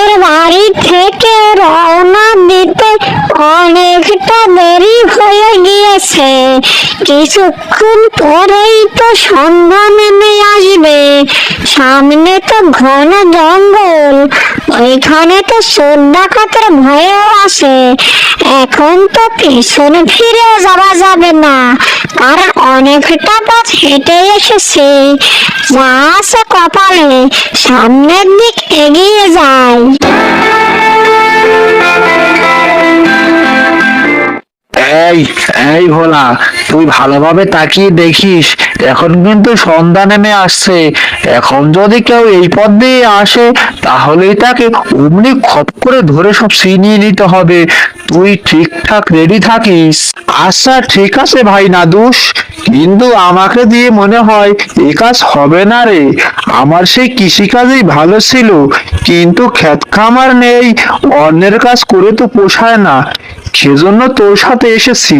আমাদের বাড়ি থেকে রওনা দিতে অনেকটা দেরি হয়ে গিয়েছে। কিছুক্ষণ পরেই তো সন্ধ্যা নেমে আসবে। সামনে তো ঘন জঙ্গল, ওইখানে তো চোর ডাকাতের ভয়ও আছে। এখন তো পেছনে ফিরে যাওয়া যাবে না, কারণ অনেকটা পথ হেঁটে এসেছে। যা আছে কপালে, সামনের দিক এগিয়ে যায়। এই এই ভোলা, তুই ভালোভাবে তাকিয়ে দেখিস, এখন কিন্তু সন্ধ্যা নেমে আসছে। এখন যদি কেউ এই পথ দিয়ে আসে, তাহলেই তাকে অমনি খপ করে ধরে সব ছিনিয়ে নিতে হবে। তুই ঠিকঠাক রেডি থাকিস। আচ্ছা ঠিক আছে ভাই নাদুস, কিন্তু আমাকে দিয়ে মনে হয় এ কাজ হবে না রে। আমার সেই কৃষিকাজেই ভালো ছিল, কিন্তু ক্ষেত খামার নেই, অন্যের কাজ করে তো পোষায় না। সেজন্য তোর সাথে এসেছি।